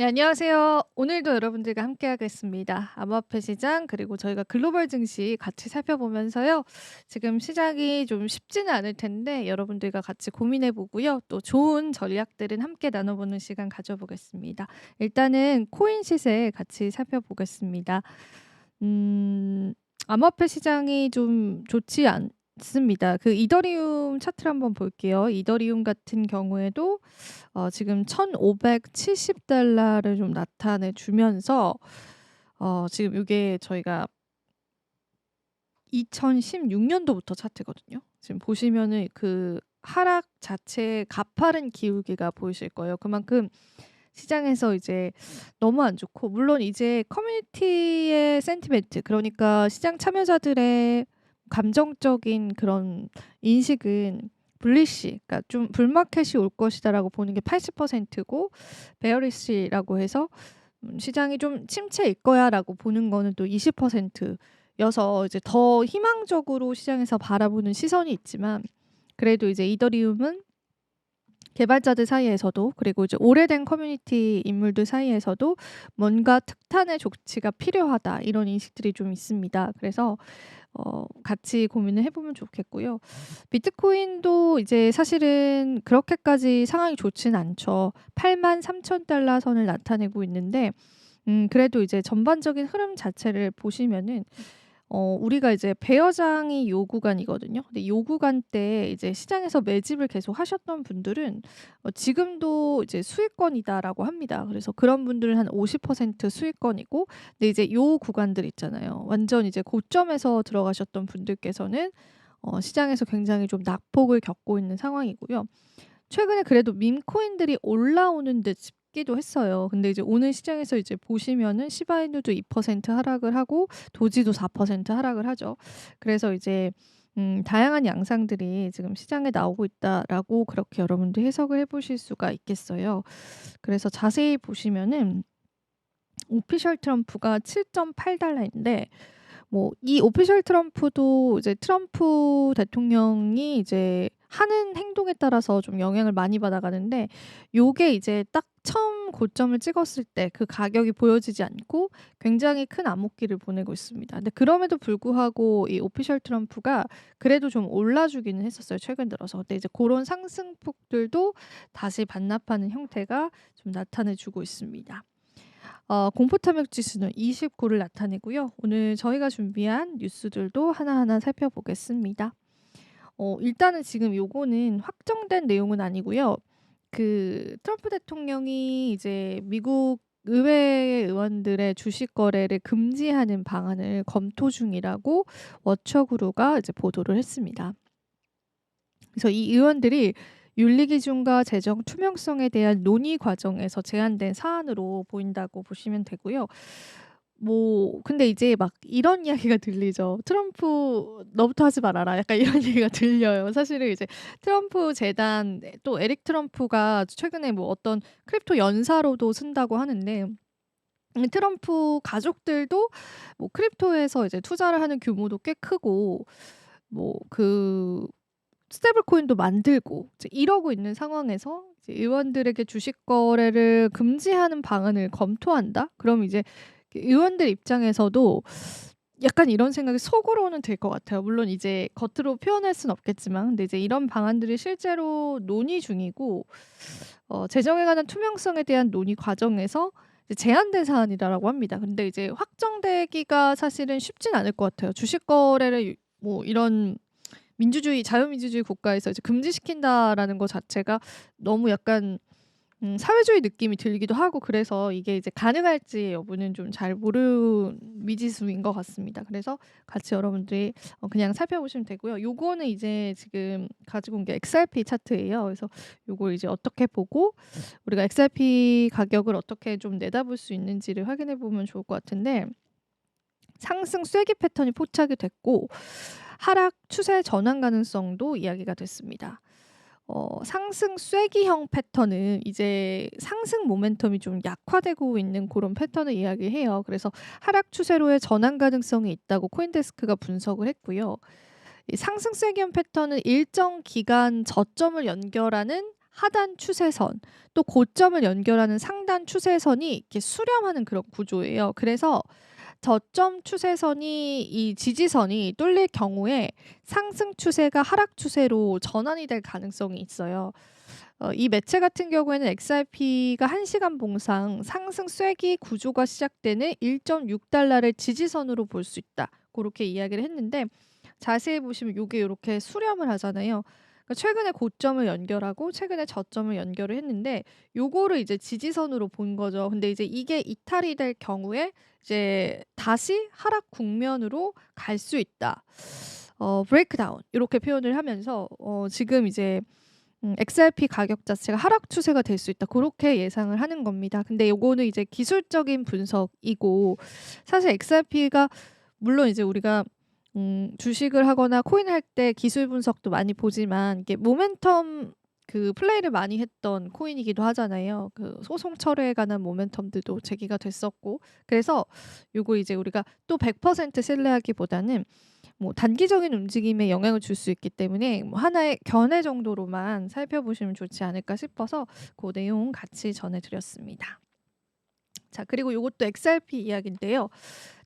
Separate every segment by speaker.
Speaker 1: 네, 안녕하세요. 오늘도 여러분들과 함께하겠습니다. 암호화폐 시장 그리고 저희가 글로벌 증시 같이 살펴보면서요. 지금 시장이 좀 쉽지는 않을 텐데 여러분들과 같이 고민해 보고요. 또 좋은 전략들은 함께 나눠보는 시간 가져보겠습니다. 일단은 코인 시세 같이 살펴보겠습니다. 음, 암호화폐 시장이 좀 좋지 않습니다. 그 이더리움 차트를 한번 볼게요. 이더리움 같은 경우에도 지금 1,570달러를 좀 나타내 주면서 지금 이게 저희가 2016년도부터 차트거든요. 지금 보시면은 그 하락 자체의 가파른 기울기가 보이실 거예요. 그만큼 시장에서 이제 너무 안 좋고, 물론 이제 커뮤니티의 센티멘트, 그러니까 시장 참여자들의 감정적인 그런 인식은 불리시, 그러니까 좀 불마켓이 올 것이다라고 보는 게 80%고, 베어리시라고 해서 시장이 좀 침체일 거야라고 보는 거는 또 20% 여서 이제 더 희망적으로 시장에서 바라보는 시선이 있지만, 그래도 이제 이더리움은 개발자들 사이에서도, 그리고 이제 오래된 커뮤니티 인물들 사이에서도 뭔가 특단의 조치가 필요하다, 이런 인식들이 좀 있습니다. 그래서 같이 고민을 해보면 좋겠고요. 비트코인도 이제 사실은 그렇게까지 상황이 좋진 않죠. 83,000달러 선을 나타내고 있는데, 그래도 이제 전반적인 흐름 자체를 보시면은 우리가 이제 배어장이 요 구간이거든요. 근데 요 구간 때 이제 시장에서 매집을 계속 하셨던 분들은 지금도 이제 수익권이다라고 합니다. 그래서 그런 분들은 한 50% 수익권이고, 근데 이제 요 구간들 있잖아요. 완전 이제 고점에서 들어가셨던 분들께서는 시장에서 굉장히 좀 낙폭을 겪고 있는 상황이고요. 최근에 그래도 밈코인들이 올라오는 듯 싶기도 했어요. 근데 이제 오늘 시장에서 이제 보시면은 시바이누도 2% 하락을 하고 도지도 4% 하락을 하죠. 그래서 이제 다양한 양상들이 지금 시장에 나오고 있다라고 그렇게 여러분들 해석을 해 보실 수가 있겠어요. 그래서 자세히 보시면은 오피셜 트럼프가 7.8달러인데, 뭐 이 오피셜 트럼프도 이제 트럼프 대통령이 이제 하는 행동에 따라서 좀 영향을 많이 받아가는데, 요게 이제 딱 처음 고점을 찍었을 때 그 가격이 보여지지 않고 굉장히 큰 암흑기를 보내고 있습니다. 근데 그럼에도 불구하고 이 오피셜 트럼프가 그래도 좀 올라주기는 했었어요, 최근 들어서. 근데 이제 그런 상승폭들도 다시 반납하는 형태가 좀 나타내 주고 있습니다. 공포 탐욕 지수는 29를 나타내고요. 오늘 저희가 준비한 뉴스들도 하나하나 살펴보겠습니다. 일단은 지금 요거는 확정된 내용은 아니고요. 그 트럼프 대통령이 이제 미국 의회 의원들의 주식 거래를 금지하는 방안을 검토 중이라고 워처그루가 이제 보도를 했습니다. 그래서 이 의원들이 윤리 기준과 재정 투명성에 대한 논의 과정에서 제안된 사안으로 보인다고 보시면 되고요. 뭐 근데 이제 막 이런 이야기가 들리죠. "트럼프 너부터 하지 말아라." 약간 이런 얘기가 들려요. 사실은 이제 트럼프 재단, 또 에릭 트럼프가 최근에 뭐 어떤 크립토 연사로도 쓴다고 하는데, 트럼프 가족들도 뭐 크립토에서 이제 투자를 하는 규모도 꽤 크고, 뭐그 스테이블 코인도 만들고 이제 이러고 있는 상황에서 이제 의원들에게 주식 거래를 금지하는 방안을 검토한다? 그럼 이제 의원들 입장에서도 약간 이런 생각이 속으로는 들 것 같아요. 물론 이제 겉으로 표현할 수는 없겠지만, 근데 이제 이런 방안들이 실제로 논의 중이고, 재정에 관한 투명성에 대한 논의 과정에서 이제 제한된 사안이라고 합니다. 근데 이제 확정되기가 사실은 쉽진 않을 것 같아요. 주식 거래를 뭐 이런 민주주의, 자유민주주의 국가에서 이제 금지시킨다라는 거 자체가 너무 약간 사회주의 느낌이 들기도 하고, 그래서 이게 이제 가능할지 여부는 좀 잘 모르는 미지수인 것 같습니다. 그래서 같이 여러분들이 그냥 살펴보시면 되고요. 요거는 이제 지금 가지고 온 게 XRP 차트예요. 그래서 요걸 이제 어떻게 보고 우리가 XRP 가격을 어떻게 좀 내다볼 수 있는지를 확인해 보면 좋을 것 같은데, 상승 쐐기 패턴이 포착이 됐고 하락 추세 전환 가능성도 이야기가 됐습니다. 상승 쐐기형 패턴은 이제 상승 모멘텀이 좀 약화되고 있는 그런 패턴을 이야기해요. 그래서 하락 추세로의 전환 가능성이 있다고 코인데스크가 분석을 했고요. 이 상승 쐐기형 패턴은 일정 기간 저점을 연결하는 하단 추세선 또 고점을 연결하는 상단 추세선이 이렇게 수렴하는 그런 구조예요. 그래서 저점 추세선이 이 지지선이 뚫릴 경우에 상승 추세가 하락 추세로 전환이 될 가능성이 있어요. 이 매체 같은 경우에는 XRP가 1시간 봉상 상승 쐐기 구조가 시작되는 1.6달러를 지지선으로 볼 수 있다. 그렇게 이야기를 했는데 자세히 보시면 요게 요렇게 수렴을 하잖아요. 그러니까 최근에 고점을 연결하고 최근에 저점을 연결을 했는데 요거를 이제 지지선으로 본 거죠. 근데 이제 이게 이탈이 될 경우에 이제 다시 하락 국면으로 갈 수 있다. 브레이크다운 이렇게 표현을 하면서 지금 이제 XRP 가격 자체가 하락 추세가 될 수 있다. 그렇게 예상을 하는 겁니다. 근데 요거는 이제 기술적인 분석이고 사실 XRP가 물론 이제 우리가 주식을 하거나 코인을 할 때 기술 분석도 많이 보지만 이게 모멘텀 그 플레이를 많이 했던 코인이기도 하잖아요. 그 소송 철회에 관한 모멘텀들도 제기가 됐었고 그래서 요거 이제 우리가 또 100% 신뢰하기보다는 뭐 단기적인 움직임에 영향을 줄 수 있기 때문에 뭐 하나의 견해 정도로만 살펴보시면 좋지 않을까 싶어서 그 내용 같이 전해드렸습니다. 자, 그리고 요것도 XRP 이야기인데요.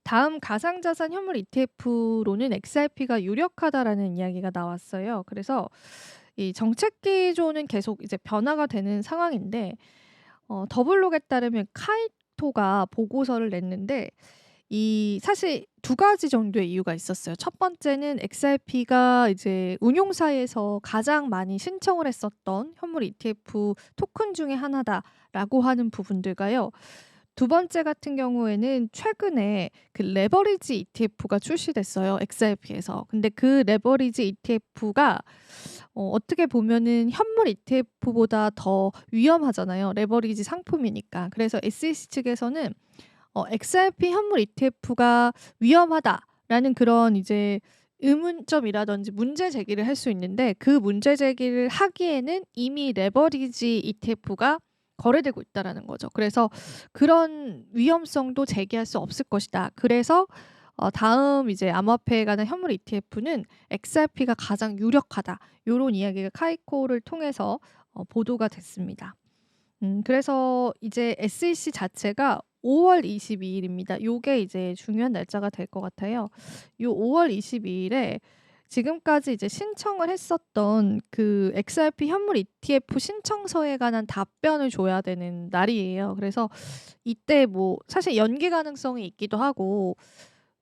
Speaker 1: 다음 가상자산 현물 ETF로는 XRP가 유력하다라는 이야기가 나왔어요. 그래서 이 정책 기조는 계속 이제 변화가 되는 상황인데 더블록에 따르면 카이토가 보고서를 냈는데 이 사실 두 가지 정도의 이유가 있었어요. 첫 번째는 XRP가 이제 운용사에서 가장 많이 신청을 했었던 현물 ETF 토큰 중에 하나다라고 하는 부분들과요. 두 번째 같은 경우에는 최근에 그 레버리지 ETF가 출시됐어요. XRP에서. 근데 그 레버리지 ETF가 어떻게 보면은 현물 ETF보다 더 위험하잖아요. 레버리지 상품이니까. 그래서 SEC 측에서는 XRP 현물 ETF가 위험하다라는 그런 이제 의문점이라든지 문제 제기를 할 수 있는데 그 문제 제기를 하기에는 이미 레버리지 ETF가 거래되고 있다라는 거죠. 그래서 그런 위험성도 제기할 수 없을 것이다. 그래서 다음 이제 암호화폐에 관한 현물 ETF는 XRP가 가장 유력하다. 요런 이야기가 카이코를 통해서 보도가 됐습니다. 그래서 이제 SEC 자체가 5월 22일입니다. 요게 이제 중요한 날짜가 될 것 같아요. 요 5월 22일에 지금까지 이제 신청을 했었던 그 XRP 현물 ETF 신청서에 관한 답변을 줘야 되는 날이에요. 그래서 이때 뭐 사실 연기 가능성이 있기도 하고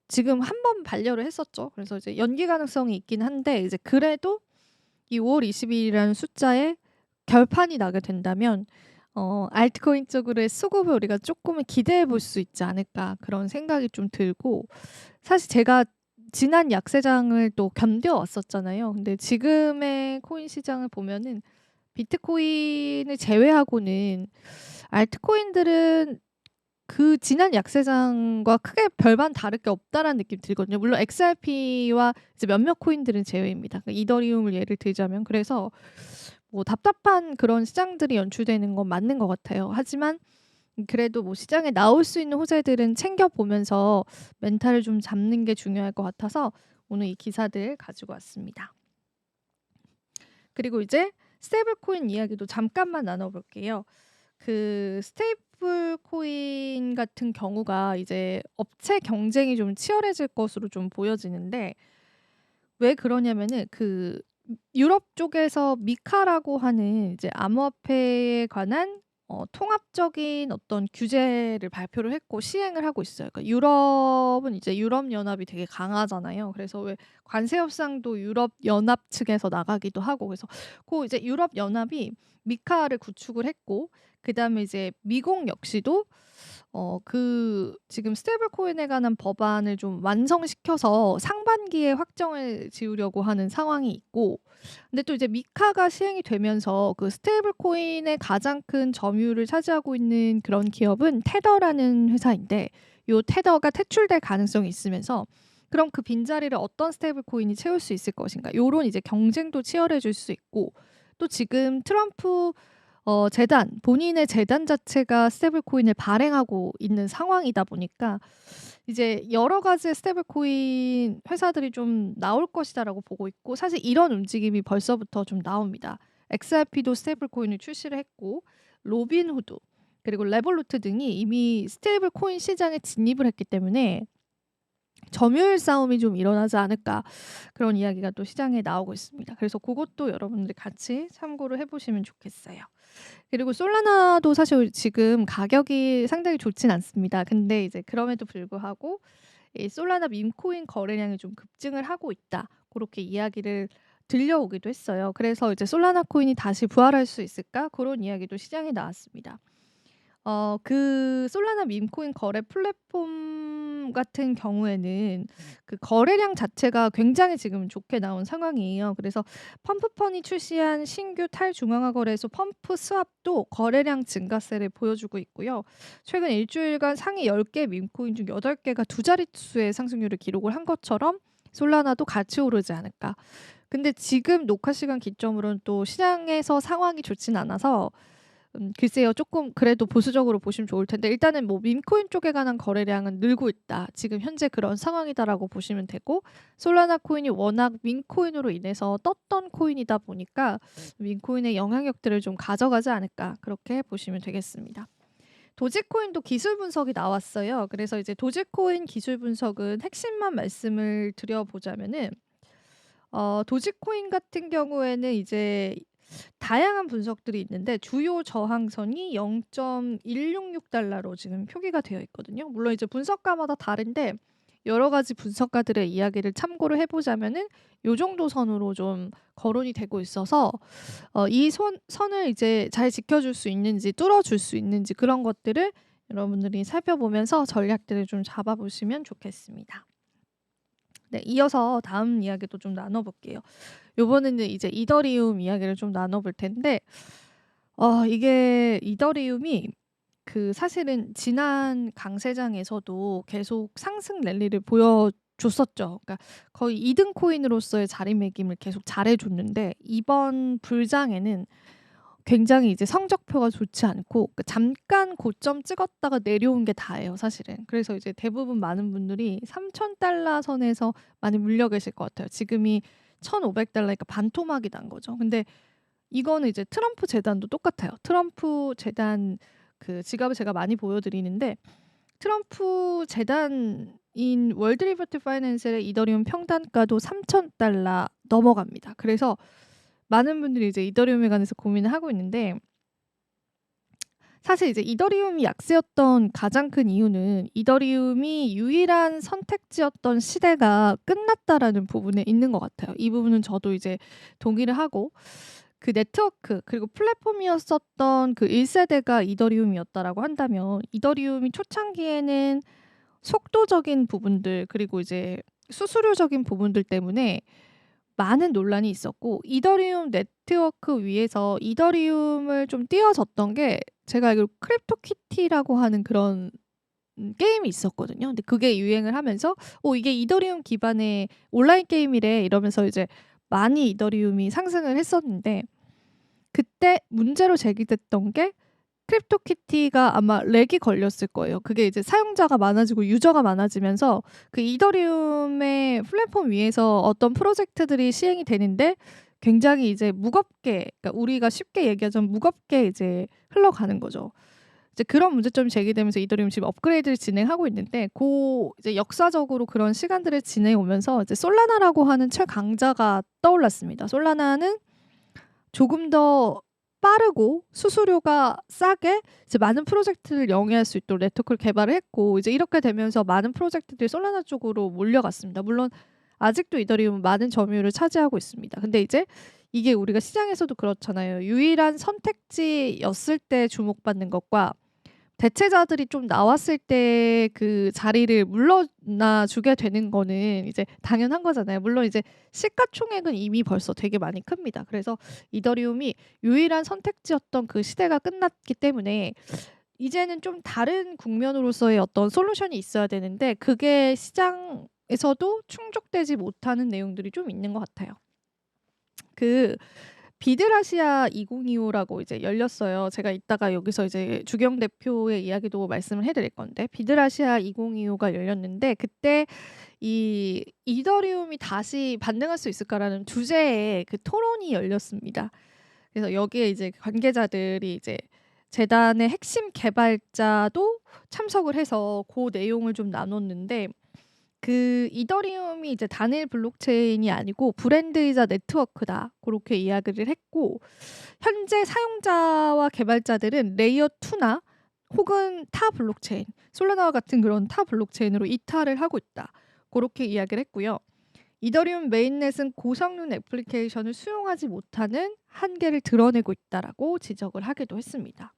Speaker 1: 지금 한 번 반려를 했었죠. 그래서 이제 연기 가능성이 있긴 한데 이제 그래도 이 5월 22일이라는 숫자에 결판이 나게 된다면 알트코인 쪽으로의 수급을 우리가 조금은 기대해 볼 수 있지 않을까 그런 생각이 좀 들고 사실 제가 지난 약세장을 또 견뎌왔었잖아요. 근데 지금의 코인 시장을 보면은 비트코인을 제외하고는 알트코인들은 그 지난 약세장과 크게 별반 다를 게 없다라는 느낌이 들거든요. 물론 XRP와 이제 몇몇 코인들은 제외입니다. 그러니까 이더리움을 예를 들자면 그래서 뭐 답답한 그런 시장들이 연출되는 건 맞는 것 같아요. 하지만 그래도 뭐 시장에 나올 수 있는 호재들은 챙겨보면서 멘탈을 좀 잡는 게 중요할 것 같아서 오늘 이 기사들 가지고 왔습니다. 그리고 이제 스테이블 코인 이야기도 잠깐만 나눠볼게요. 그 스테이블 코인 같은 경우가 이제 업체 경쟁이 좀 치열해질 것으로 좀 보여지는데 왜 그러냐면은 그 유럽 쪽에서 미카라고 하는 이제 암호화폐에 관한 통합적인 어떤 규제를 발표를 했고 시행을 하고 있어요. 그러니까 유럽은 이제 유럽 연합이 되게 강하잖아요. 그래서 왜 관세 협상도 유럽 연합 측에서 나가기도 하고 그래서 그 이제 유럽 연합이 미카를 구축을 했고 그다음에 이제 미국 역시도 그 지금 스테이블 코인에 관한 법안을 좀 완성시켜서 상반기에 확정을 지으려고 하는 상황이 있고 근데 또 이제 미카가 시행이 되면서 그 스테이블 코인의 가장 큰 점유율을 차지하고 있는 그런 기업은 테더라는 회사인데 요 테더가 퇴출될 가능성이 있으면서 그럼 그 빈자리를 어떤 스테이블 코인이 채울 수 있을 것인가 요런 이제 경쟁도 치열해질 수 있고 또 지금 트럼프 재단 본인의 재단 자체가 스테이블 코인을 발행하고 있는 상황이다 보니까 이제 여러 가지의 스테이블 코인 회사들이 좀 나올 것이다라고 보고 있고 사실 이런 움직임이 벌써부터 좀 나옵니다. XRP도 스테이블 코인을 출시를 했고 로빈후드 그리고 레볼루트 등이 이미 스테이블 코인 시장에 진입을 했기 때문에 점유율 싸움이 좀 일어나지 않을까 그런 이야기가 또 시장에 나오고 있습니다. 그래서 그것도 여러분들이 같이 참고를 해보시면 좋겠어요. 그리고 솔라나도 사실 지금 가격이 상당히 좋진 않습니다. 근데 이제 그럼에도 불구하고 이 솔라나 밈코인 거래량이 좀 급증을 하고 있다. 그렇게 이야기를 들려오기도 했어요. 그래서 이제 솔라나 코인이 다시 부활할 수 있을까? 그런 이야기도 시장에 나왔습니다. 그 솔라나 밈코인 거래 플랫폼 같은 경우에는 그 거래량 자체가 굉장히 지금 좋게 나온 상황이에요. 그래서 펌프펀이 출시한 신규 탈중앙화 거래소 펌프 스왑도 거래량 증가세를 보여주고 있고요. 최근 일주일간 상위 10개 밈코인 중 8개가 두 자릿수의 상승률을 기록을 한 것처럼 솔라나도 같이 오르지 않을까. 근데 지금 녹화 시간 기점으로는 또 시장에서 상황이 좋진 않아서 글쎄요. 조금 그래도 보수적으로 보시면 좋을 텐데 일단은 뭐 밈코인 쪽에 관한 거래량은 늘고 있다. 지금 현재 그런 상황이다라고 보시면 되고 솔라나 코인이 워낙 밈코인으로 인해서 떴던 코인이다 보니까 밈코인의 영향력들을 좀 가져가지 않을까 그렇게 보시면 되겠습니다. 도지코인도 기술 분석이 나왔어요. 그래서 이제 도지코인 기술 분석은 핵심만 말씀을 드려보자면은 도지코인 같은 경우에는 이제 다양한 분석들이 있는데 주요 저항선이 0.166달러로 지금 표기가 되어 있거든요. 물론 이제 분석가마다 다른데 여러 가지 분석가들의 이야기를 참고를 해보자면은 요 정도 선으로 좀 거론이 되고 있어서 이 선을 이제 잘 지켜줄 수 있는지 뚫어줄 수 있는지 그런 것들을 여러분들이 살펴보면서 전략들을 좀 잡아보시면 좋겠습니다. 네, 이어서 다음 이야기도 좀 나눠볼게요. 요번에는 이제 이더리움 이야기를 좀 나눠볼 텐데, 이게 이더리움이 그 사실은 지난 강세장에서도 계속 상승 랠리를 보여줬었죠. 그러니까 거의 2등 코인으로서의 자리매김을 계속 잘해줬는데, 이번 불장에는 굉장히 이제 성적표가 좋지 않고 잠깐 고점 찍었다가 내려온 게 다예요, 사실은. 그래서 이제 대부분 많은 분들이 3,000달러 선에서 많이 물려 계실 것 같아요. 지금이 1,500달러니까 반토막이 난 거죠. 근데 이거는 이제 트럼프 재단도 똑같아요. 트럼프 재단 그 지갑을 제가 많이 보여드리는데 트럼프 재단인 월드 리버티 파이낸셜의 이더리움 평단가도 3,000달러 넘어갑니다. 그래서 많은 분들이 이제 이더리움에 관해서 고민을 하고 있는데 사실 이제 이더리움이 약세였던 가장 큰 이유는 이더리움이 유일한 선택지였던 시대가 끝났다라는 부분에 있는 것 같아요. 이 부분은 저도 이제 동의를 하고 그 네트워크 그리고 플랫폼이었었던 그 1세대가 이더리움이었다라고 한다면 이더리움이 초창기에는 속도적인 부분들 그리고 이제 수수료적인 부분들 때문에 많은 논란이 있었고 이더리움 네트워크 위에서 이더리움을 좀 띄워줬던 게 제가 알기로 크립토키티라고 하는 그런 게임이 있었거든요. 근데 그게 유행을 하면서 이게 이더리움 기반의 온라인 게임이래 이러면서 이제 많이 이더리움이 상승을 했었는데 그때 문제로 제기됐던 게 크립토키티가 아마 렉이 걸렸을 거예요. 그게 이제 사용자가 많아지고 유저가 많아지면서 그 이더리움의 플랫폼 위에서 어떤 프로젝트들이 시행이 되는데 굉장히 이제 무겁게, 그러니까 우리가 쉽게 얘기하자면 무겁게 이제 흘러가는 거죠. 이제 그런 문제점이 제기되면서 이더리움 지금 업그레이드를 진행하고 있는데 이제 역사적으로 그런 시간들을 지내 오면서 이제 솔라나라고 하는 최강자가 떠올랐습니다. 솔라나는 조금 더 빠르고 수수료가 싸게 이제 많은 프로젝트를 영위할 수 있도록 네트워크를 개발을 했고 이제 이렇게 되면서 많은 프로젝트들이 솔라나 쪽으로 몰려갔습니다. 물론 아직도 이더리움은 많은 점유율을 차지하고 있습니다. 근데 이제 이게 우리가 시장에서도 그렇잖아요. 유일한 선택지였을 때 주목받는 것과 대체자들이 좀 나왔을 때 그 자리를 물러나 주게 되는 거는 이제 당연한 거잖아요. 물론 이제 시가총액은 이미 벌써 되게 많이 큽니다. 그래서 이더리움이 유일한 선택지였던 그 시대가 끝났기 때문에 이제는 좀 다른 국면으로서의 어떤 솔루션이 있어야 되는데 그게 시장에서도 충족되지 못하는 내용들이 좀 있는 것 같아요. 그 비드라시아 2025라고 이제 열렸어요. 제가 이따가 여기서 이제 주경 대표의 이야기도 말씀을 해드릴 건데 비드라시아 2025가 열렸는데 그때 이 이더리움이 다시 반등할 수 있을까라는 주제의 그 토론이 열렸습니다. 그래서 여기에 이제 관계자들이 이제 재단의 핵심 개발자도 참석을 해서 그 내용을 좀 나눴는데 그 이더리움이 이제 단일 블록체인이 아니고 브랜드이자 네트워크다. 그렇게 이야기를 했고 현재 사용자와 개발자들은 레이어 2나 혹은 타 블록체인, 솔라나와 같은 그런 타 블록체인으로 이탈을 하고 있다. 그렇게 이야기를 했고요. 이더리움 메인넷은 고성능 애플리케이션을 수용하지 못하는 한계를 드러내고 있다라고 지적을 하기도 했습니다.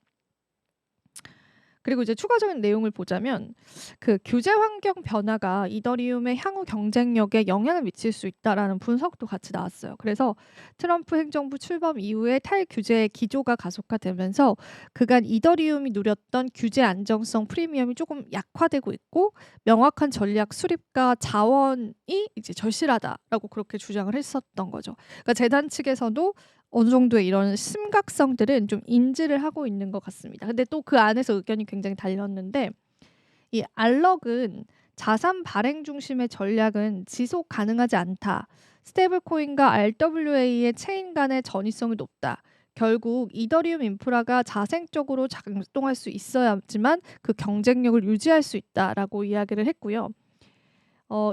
Speaker 1: 그리고 이제 추가적인 내용을 보자면 그 규제 환경 변화가 이더리움의 향후 경쟁력에 영향을 미칠 수 있다라는 분석도 같이 나왔어요. 그래서 트럼프 행정부 출범 이후에 탈규제 기조가 가속화되면서 그간 이더리움이 누렸던 규제 안정성 프리미엄이 조금 약화되고 있고 명확한 전략 수립과 자원이 이제 절실하다라고 그렇게 주장을 했었던 거죠. 그러니까 재단 측에서도 어느 정도의 이런 심각성들은 좀 인지를 하고 있는 것 같습니다. 근데 또 그 안에서 의견이 굉장히 달렸는데 이 알럭은 자산 발행 중심의 전략은 지속 가능하지 않다. 스테이블 코인과 RWA의 체인 간의 전이성이 높다. 결국 이더리움 인프라가 자생적으로 작동할 수 있어야지만 그 경쟁력을 유지할 수 있다라고 이야기를 했고요.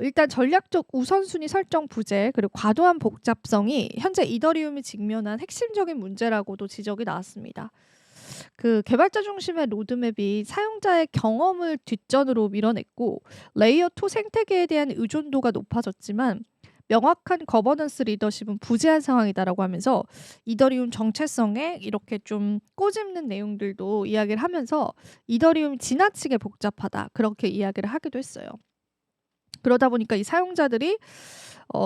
Speaker 1: 일단 전략적 우선순위 설정 부재 그리고 과도한 복잡성이 현재 이더리움이 직면한 핵심적인 문제라고도 지적이 나왔습니다. 그 개발자 중심의 로드맵이 사용자의 경험을 뒷전으로 밀어냈고 레이어 2 생태계에 대한 의존도가 높아졌지만 명확한 거버넌스 리더십은 부재한 상황이다라고 하면서 이더리움 정체성에 이렇게 좀 꼬집는 내용들도 이야기를 하면서 이더리움이 지나치게 복잡하다 그렇게 이야기를 하기도 했어요. 그러다 보니까 이 사용자들이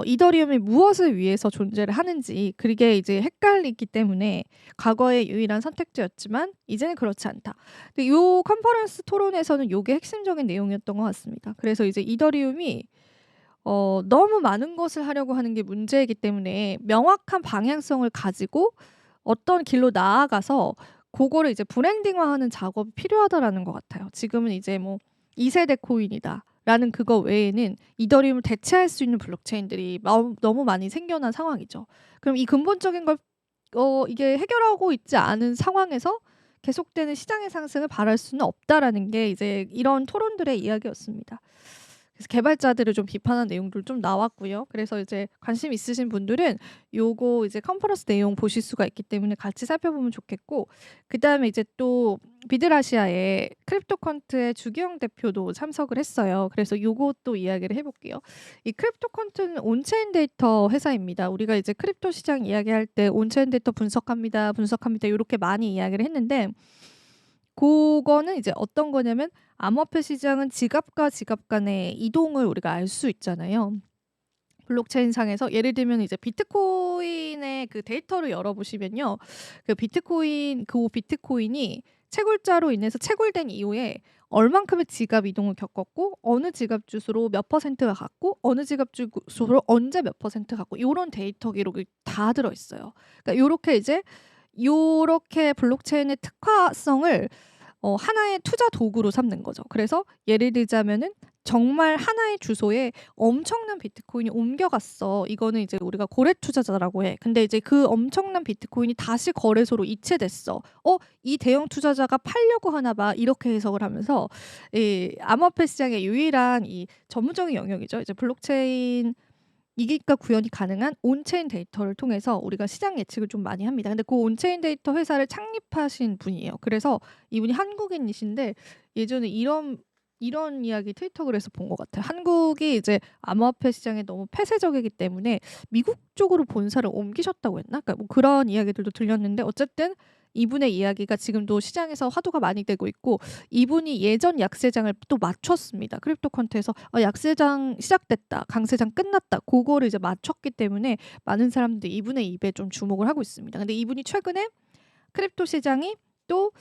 Speaker 1: 이더리움이 무엇을 위해서 존재를 하는지 그게 이제 헷갈리기 때문에 과거의 유일한 선택지였지만 이제는 그렇지 않다. 근데 요 컨퍼런스 토론에서는 요게 핵심적인 내용이었던 것 같습니다. 그래서 이제 이더리움이 너무 많은 것을 하려고 하는 게 문제이기 때문에 명확한 방향성을 가지고 어떤 길로 나아가서 그거를 이제 브랜딩화하는 작업이 필요하다라는 것 같아요. 지금은 이제 뭐 2세대 코인이다. 라는 그거 외에는 이더리움을 대체할 수 있는 블록체인들이 너무 많이 생겨난 상황이죠. 그럼 이 근본적인 걸 이게 해결하고 있지 않은 상황에서 계속되는 시장의 상승을 바랄 수는 없다라는 게 이제 이런 토론들의 이야기였습니다. 그래서 개발자들을 좀 비판한 내용들 좀 나왔고요. 그래서 이제 관심 있으신 분들은 요거 이제 컨퍼런스 내용 보실 수가 있기 때문에 같이 살펴보면 좋겠고 그다음에 이제 또 비드라시아의 크립토컨트의 주기영 대표도 참석을 했어요. 그래서 요것도 이야기를 해볼게요. 이 크립토컨트는 온체인 데이터 회사입니다. 우리가 이제 크립토 시장 이야기할 때 온체인 데이터 분석합니다. 이렇게 많이 이야기를 했는데 그거는 이제 어떤 거냐면 암호화폐 시장은 지갑과 지갑 간의 이동을 우리가 알 수 있잖아요. 블록체인 상에서 예를 들면 이제 비트코인의 그 데이터를 열어보시면요. 그 비트코인이 채굴자로 인해서 채굴된 이후에 얼만큼의 지갑 이동을 겪었고 어느 지갑 주소로 몇 퍼센트가 갔고 어느 지갑 주소로 언제 몇 퍼센트 갔고 이런 데이터 기록이 다 들어있어요. 그러니까 요렇게 블록체인의 특화성을 하나의 투자 도구로 삼는 거죠. 그래서 예를 들자면은 정말 하나의 주소에 엄청난 비트코인이 옮겨갔어. 이거는 이제 우리가 고래 투자자라고 해. 근데 이제 그 엄청난 비트코인이 다시 거래소로 이체됐어. 이 대형 투자자가 팔려고 하나 봐. 이렇게 해석을 하면서 이 암호화폐 시장의 유일한 이 전문적인 영역이죠. 이제 블록체인 이익과 구현이 가능한 온체인 데이터를 통해서 우리가 시장 예측을 좀 많이 합니다. 근데 그 온체인 데이터 회사를 창립하신 분이에요. 그래서 이분이 한국인이신데 예전에 이런 이야기 트위터 글에서 본 것 같아요. 한국이 이제 암호화폐 시장에 너무 폐쇄적이기 때문에 미국 쪽으로 본사를 옮기셨다고 했나? 그러니까 뭐 그런 이야기들도 들렸는데 어쨌든 이분의 이야기가 지금도 시장에서 화두가 많이 되고 있고 이분이 예전 약세장을 또 맞췄습니다. 크립토컨트에서 약세장 시작됐다. 강세장 끝났다. 그거를 이제 맞췄기 때문에 많은 사람들이 이분의 입에 좀 주목을 하고 있습니다. 근데 이분이 최근에 크립토 시장이 또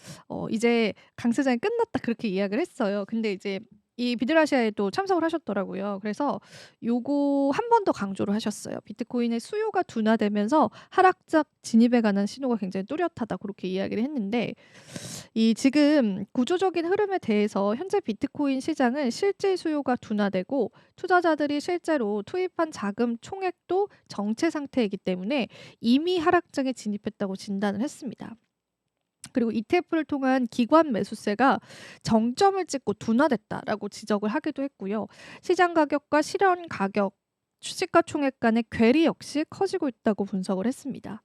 Speaker 1: 이제 강세장이 끝났다 그렇게 이야기를 했어요. 근데 이제 이 비드라시아에도 참석을 하셨더라고요. 그래서 요거 한 번 더 강조를 하셨어요. 비트코인의 수요가 둔화되면서 하락장 진입에 관한 신호가 굉장히 뚜렷하다 그렇게 이야기를 했는데 이 지금 구조적인 흐름에 대해서 현재 비트코인 시장은 실제 수요가 둔화되고 투자자들이 실제로 투입한 자금 총액도 정체 상태이기 때문에 이미 하락장에 진입했다고 진단을 했습니다. 그리고 ETF를 통한 기관 매수세가 정점을 찍고 둔화됐다라고 지적을 하기도 했고요. 시장 가격과 실현 가격, 시가총액 간의 괴리 역시 커지고 있다고 분석을 했습니다.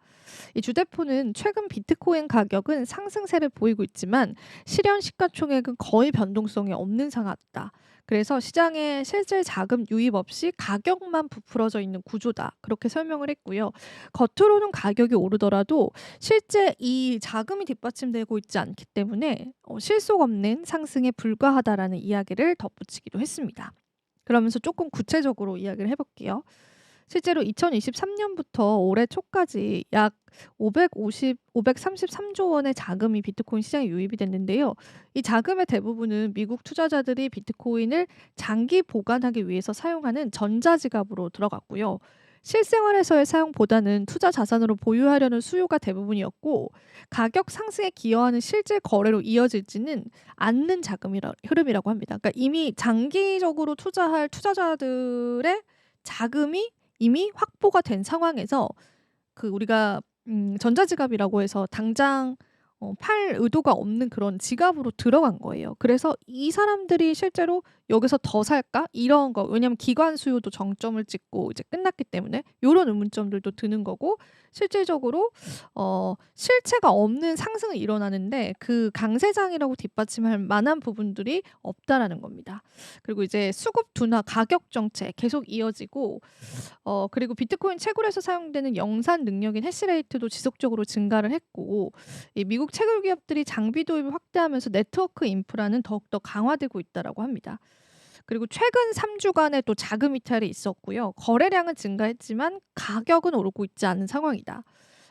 Speaker 1: 이 주대표는 최근 비트코인 가격은 상승세를 보이고 있지만 실현 시가총액은 거의 변동성이 없는 상황이다. 그래서 시장에 실제 자금 유입 없이 가격만 부풀어져 있는 구조다. 그렇게 설명을 했고요. 겉으로는 가격이 오르더라도 실제 이 자금이 뒷받침되고 있지 않기 때문에 실속 없는 상승에 불과하다라는 이야기를 덧붙이기도 했습니다. 그러면서 조금 구체적으로 이야기를 해볼게요. 실제로 2023년부터 올해 초까지 약 533조 원의 자금이 비트코인 시장에 유입이 됐는데요. 이 자금의 대부분은 미국 투자자들이 비트코인을 장기 보관하기 위해서 사용하는 전자지갑으로 들어갔고요. 실생활에서의 사용보다는 투자 자산으로 보유하려는 수요가 대부분이었고 가격 상승에 기여하는 실제 거래로 이어질지는 않는 흐름이라고 합니다. 그러니까 이미 장기적으로 투자할 투자자들의 자금이 이미 확보가 된 상황에서 그 우리가 전자지갑이라고 해서 당장 팔 의도가 없는 그런 지갑으로 들어간 거예요. 그래서 이 사람들이 실제로 여기서 더 살까? 이런 거. 왜냐하면 기관 수요도 정점을 찍고 이제 끝났기 때문에 이런 의문점들도 드는 거고 실질적으로 실체가 없는 상승은 일어나는데 그 강세장이라고 뒷받침할 만한 부분들이 없다라는 겁니다. 그리고 이제 수급 둔화 가격 정책 계속 이어지고 그리고 비트코인 채굴에서 사용되는 영산 능력인 해시레이트도 지속적으로 증가를 했고 이 미국 채굴 기업들이 장비 도입을 확대하면서 네트워크 인프라는 더욱더 강화되고 있다라고 합니다. 그리고 최근 3주간에 또 자금 이탈이 있었고요. 거래량은 증가했지만 가격은 오르고 있지 않은 상황이다.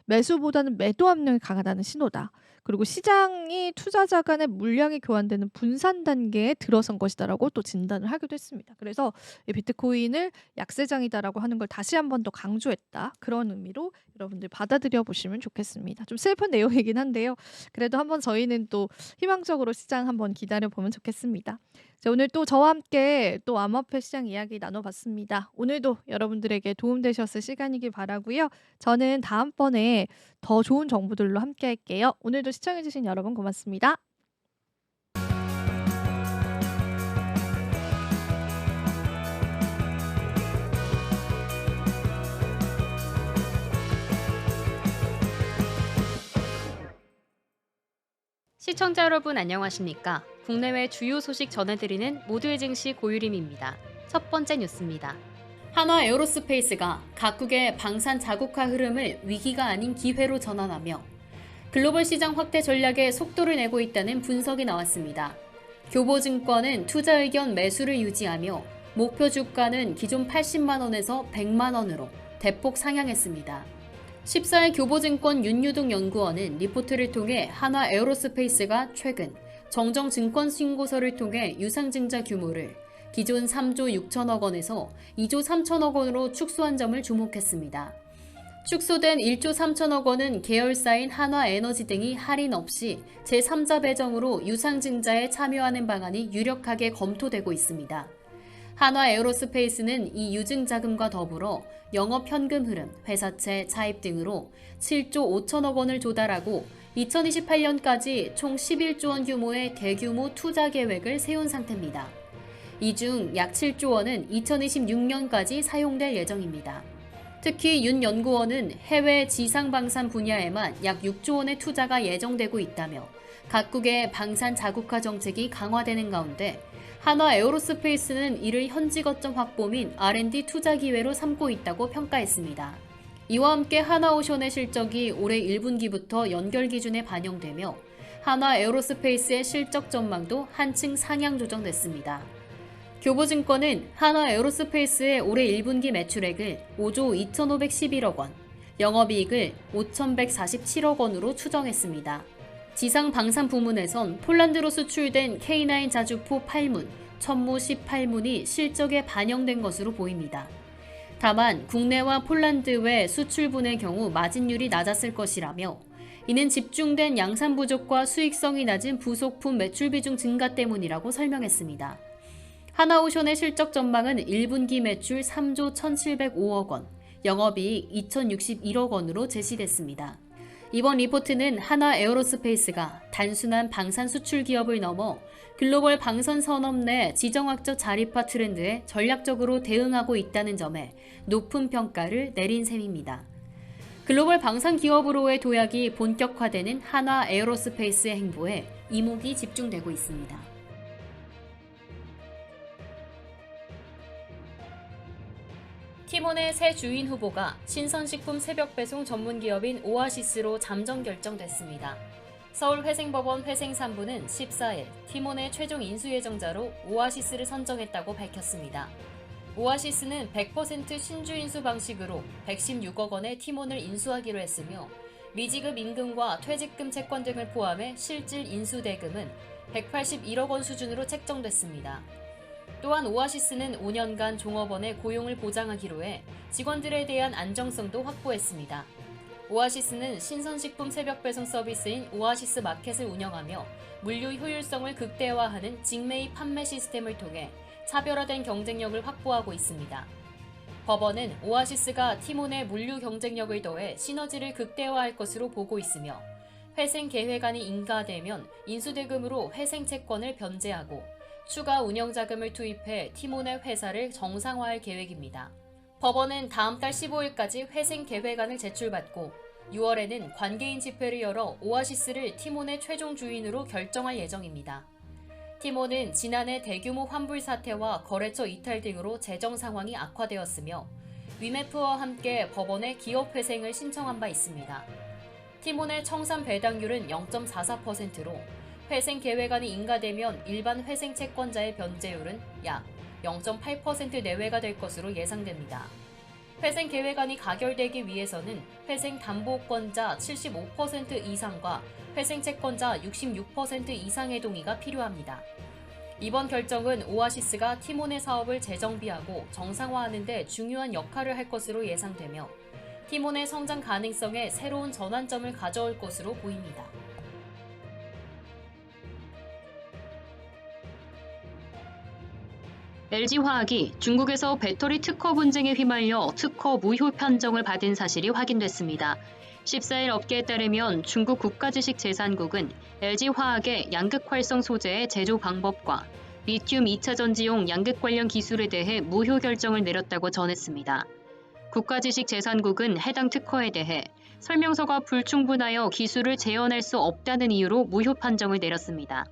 Speaker 1: 매수보다는 매도 압력이 강하다는 신호다. 그리고 시장이 투자자 간의 물량이 교환되는 분산 단계에 들어선 것이다라고 또 진단을 하기도 했습니다. 그래서 이 비트코인을 약세장이다라고 하는 걸 다시 한 번 더 강조했다. 그런 의미로 여러분들 받아들여 보시면 좋겠습니다. 좀 슬픈 내용이긴 한데요. 그래도 한번 저희는 또 희망적으로 시장 한번 기다려 보면 좋겠습니다. 자, 오늘 또 저와 함께 또 암호화폐 시장 이야기 나눠봤습니다. 오늘도 여러분들에게 도움되셨을 시간이길 바라고요. 저는 다음번에 더 좋은 정보들로 함께 할게요. 오늘도 시청해주신 여러분 고맙습니다.
Speaker 2: 시청자 여러분 안녕하십니까? 국내외 주요 소식 전해드리는 모두의 증시 고유림입니다. 첫 번째 뉴스입니다. 한화 에어로스페이스가 각국의 방산 자국화 흐름을 위기가 아닌 기회로 전환하며 글로벌 시장 확대 전략에 속도를 내고 있다는 분석이 나왔습니다. 교보증권은 투자 의견 매수를 유지하며 목표 주가는 기존 80만 원에서 100만 원으로 대폭 상향했습니다. 14일 교보증권 윤유동 연구원은 리포트를 통해 한화 에어로스페이스가 최근 정정증권 신고서를 통해 유상증자 규모를 기존 3조 6천억 원에서 2조 3천억 원으로 축소한 점을 주목했습니다. 축소된 1조 3천억 원은 계열사인 한화에너지 등이 할인 없이 제3자 배정으로 유상증자에 참여하는 방안이 유력하게 검토되고 있습니다. 한화 에어로스페이스는 이 유증 자금과 더불어 영업 현금 흐름, 회사채 차입 등으로 7조 5천억 원을 조달하고 2028년까지 총 11조 원 규모의 대규모 투자 계획을 세운 상태입니다. 이 중 약 7조 원은 2026년까지 사용될 예정입니다. 특히 윤 연구원은 해외 지상방산 분야에만 약 6조 원의 투자가 예정되고 있다며 각국의 방산 자국화 정책이 강화되는 가운데 한화 에어로스페이스는 이를 현지 거점 확보 및 R&D 투자 기회로 삼고 있다고 평가했습니다. 이와 함께 하나오션의 실적이 올해 1분기부터 연결 기준에 반영되며 한화 에어로스페이스의 실적 전망도 한층 상향 조정됐습니다. 교보증권은 한화 에어로스페이스의 올해 1분기 매출액을 5조 2,511억 원, 영업이익을 5,147억 원으로 추정했습니다. 지상 방산 부문에선 폴란드로 수출된 K9 자주포 8문, 천무 18문이 실적에 반영된 것으로 보입니다. 다만 국내와 폴란드 외 수출분의 경우 마진율이 낮았을 것이라며 이는 집중된 양산 부족과 수익성이 낮은 부속품 매출 비중 증가 때문이라고 설명했습니다. 하나오션의 실적 전망은 1분기 매출 3조 1,705억 원, 영업이익 2,061억 원으로 제시됐습니다. 이번 리포트는 하나 에어로스페이스가 단순한 방산 수출 기업을 넘어 글로벌 방산 산업 내 지정학적 자립화 트렌드에 전략적으로 대응하고 있다는 점에 높은 평가를 내린 셈입니다. 글로벌 방산 기업으로의 도약이 본격화되는 하나 에어로스페이스의 행보에 이목이 집중되고 있습니다. 티몬의 새 주인 후보가 신선식품 새벽배송 전문기업인 오아시스로 잠정 결정됐습니다. 서울회생법원 회생산부는 14일 티몬의 최종 인수 예정자로 오아시스를 선정했다고 밝혔습니다. 오아시스는 100% 신주 인수 방식으로 116억 원의 티몬을 인수하기로 했으며 미지급 임금과 퇴직금 채권 등을 포함해 실질 인수 대금은 181억 원 수준으로 책정됐습니다. 또한 오아시스는 5년간 종업원의 고용을 보장하기로 해 직원들에 대한 안정성도 확보했습니다. 오아시스는 신선식품 새벽 배송 서비스인 오아시스 마켓을 운영하며 물류 효율성을 극대화하는 직매입 판매 시스템을 통해 차별화된 경쟁력을 확보하고 있습니다. 법원은 오아시스가 티몬의 물류 경쟁력을 더해 시너지를 극대화할 것으로 보고 있으며 회생 계획안이 인가되면 인수대금으로 회생 채권을 변제하고 추가 운영자금을 투입해 티몬의 회사를 정상화할 계획입니다. 법원은 다음 달 15일까지 회생 계획안을 제출받고 6월에는 관계인 집회를 열어 오아시스를 티몬의 최종 주인으로 결정할 예정입니다. 티몬은 지난해 대규모 환불 사태와 거래처 이탈 등으로 재정 상황이 악화되었으며 위메프와 함께 법원에 기업 회생을 신청한 바 있습니다. 티몬의 청산 배당률은 0.44%로 회생 계획안이 인가되면 일반 회생 채권자의 변제율은 약 0.8% 내외가 될 것으로 예상됩니다. 회생 계획안이 가결되기 위해서는 회생 담보권자 75% 이상과 회생 채권자 66% 이상의 동의가 필요합니다. 이번 결정은 오아시스가 티몬의 사업을 재정비하고 정상화하는 데 중요한 역할을 할 것으로 예상되며 티몬의 성장 가능성에 새로운 전환점을 가져올 것으로 보입니다. LG화학이 중국에서 배터리 특허 분쟁에 휘말려 특허 무효 판정을 받은 사실이 확인됐습니다. 14일 업계에 따르면 중국 국가지식재산국은 LG화학의 양극 활성 소재의 제조 방법과 리튬 2차 전지용 양극 관련 기술에 대해 무효 결정을 내렸다고 전했습니다. 국가지식재산국은 해당 특허에 대해 설명서가 불충분하여 기술을 재현할 수 없다는 이유로 무효 판정을 내렸습니다.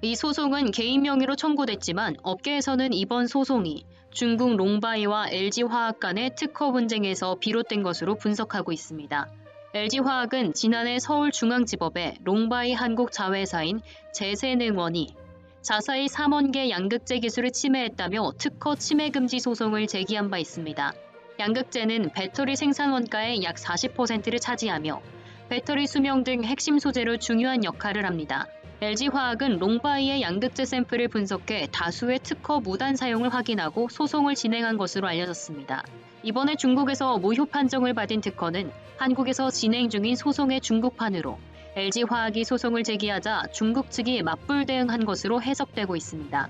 Speaker 2: 이 소송은 개인 명의로 청구됐지만 업계에서는 이번 소송이 중국 롱바이와 LG화학 간의 특허 분쟁에서 비롯된 것으로 분석하고 있습니다. LG화학은 지난해 서울중앙지법에 롱바이 한국 자회사인 제세능원이 자사의 3원계 양극재 기술을 침해했다며 특허 침해 금지 소송을 제기한 바 있습니다. 양극재는 배터리 생산 원가의 약 40%를 차지하며 배터리 수명 등 핵심 소재로 중요한 역할을 합니다. LG화학은 롱바이의 양극재 샘플을 분석해 다수의 특허 무단 사용을 확인하고 소송을 진행한 것으로 알려졌습니다. 이번에 중국에서 무효 판정을 받은 특허는 한국에서 진행 중인 소송의 중국판으로 LG화학이 소송을 제기하자 중국 측이 맞불 대응한 것으로 해석되고 있습니다.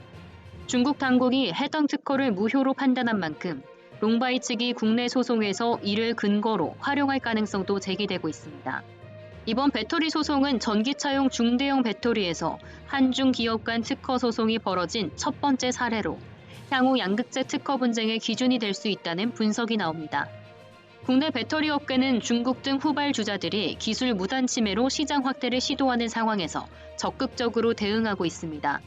Speaker 2: 중국 당국이 해당 특허를 무효로 판단한 만큼 롱바이 측이 국내 소송에서 이를 근거로 활용할 가능성도 제기되고 있습니다. 이번 배터리 소송은 전기차용 중대형 배터리에서 한중 기업 간 특허 소송이 벌어진 첫 번째 사례로 향후 양극재 특허 분쟁의 기준이 될 수 있다는 분석이 나옵니다. 국내 배터리 업계는 중국 등 후발 주자들이 기술 무단 침해로 시장 확대를 시도하는 상황에서 적극적으로 대응하고 있습니다.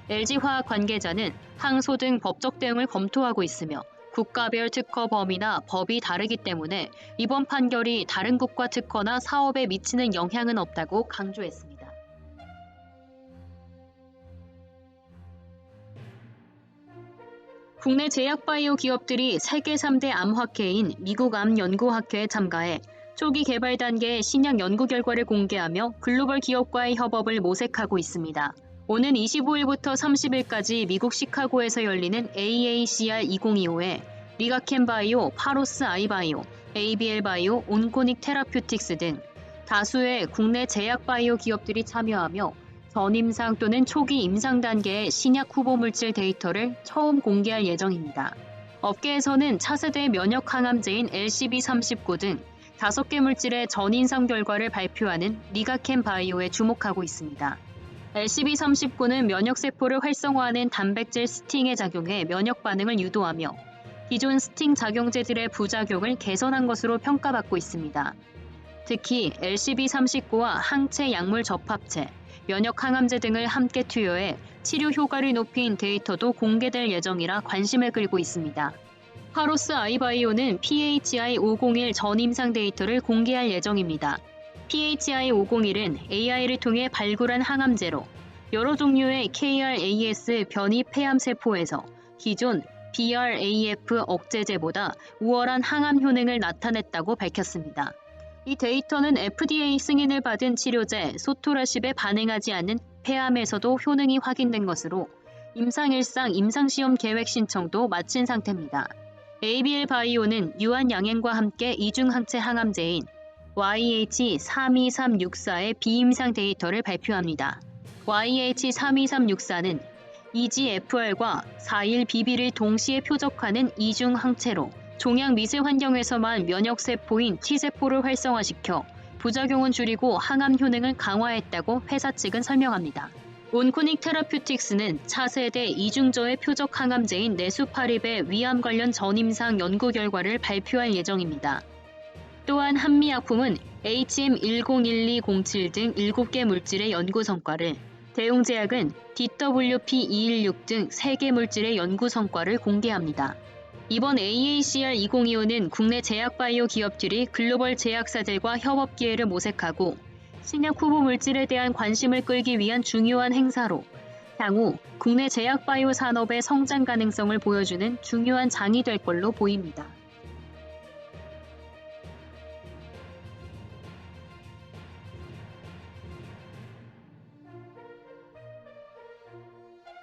Speaker 2: LG화학 관계자는 항소 등 법적 대응을 검토하고 있으며 국가별 특허 범위나 법이 다르기 때문에 이번 판결이 다른 국가 특허나 사업에 미치는 영향은 없다고 강조했습니다. 국내 제약바이오 기업들이 세계 3대 암학회인 미국 암연구학회에 참가해 초기 개발 단계의 신약 연구 결과를 공개하며 글로벌 기업과의 협업을 모색하고 있습니다. 오는 25일부터 30일까지 미국 시카고에서 열리는 AACR 2025에 리가켄바이오, 파로스 아이바이오, ABL 바이오, 온코닉 테라퓨틱스 등 다수의 국내 제약바이오 기업들이 참여하며 전임상 또는 초기 임상 단계의 신약 후보 물질 데이터를 처음 공개할 예정입니다. 업계에서는 차세대 면역 항암제인 LCB39 등 5개 물질의 전임상 결과를 발표하는 리가켄바이오에 주목하고 있습니다. LCB39는 면역세포를 활성화하는 단백질 스팅에 작용해 면역 반응을 유도하며 기존 스팅 작용제들의 부작용을 개선한 것으로 평가받고 있습니다. 특히 LCB39와 항체 약물 접합체, 면역 항암제 등을 함께 투여해 치료 효과를 높인 데이터도 공개될 예정이라 관심을 끌고 있습니다. 파로스 아이바이오는 PHI-501 전임상 데이터를 공개할 예정입니다. PHI-501은 AI를 통해 발굴한 항암제로 여러 종류의 KRAS 변이 폐암세포에서 기존 BRAF 억제제보다 우월한 항암 효능을 나타냈다고 밝혔습니다. 이 데이터는 FDA 승인을 받은 치료제 소토라십에 반응하지 않는 폐암에서도 효능이 확인된 것으로 임상일상 임상시험 계획 신청도 마친 상태입니다. ABL 바이오는 유한양행과 함께 이중항체 항암제인 YH32364의 비임상 데이터를 발표합니다. YH32364는 EGFR과 4.1BB를 동시에 표적하는 이중항체로 종양 미세 환경에서만 면역세포인 T세포를 활성화시켜 부작용은 줄이고 항암 효능을 강화했다고 회사 측은 설명합니다. 온코닉 테라퓨틱스는 차세대 이중저의 표적 항암제인 네수파립의 위암 관련 전임상 연구 결과를 발표할 예정입니다. 또한 한미약품은 HM101207 등 7개 물질의 연구 성과를, 대웅제약은 DWP216 등 3개 물질의 연구 성과를 공개합니다. 이번 AACR 2025는 국내 제약바이오 기업들이 글로벌 제약사들과 협업 기회를 모색하고 신약 후보 물질에 대한 관심을 끌기 위한 중요한 행사로 향후 국내 제약바이오 산업의 성장 가능성을 보여주는 중요한 장이 될 걸로 보입니다.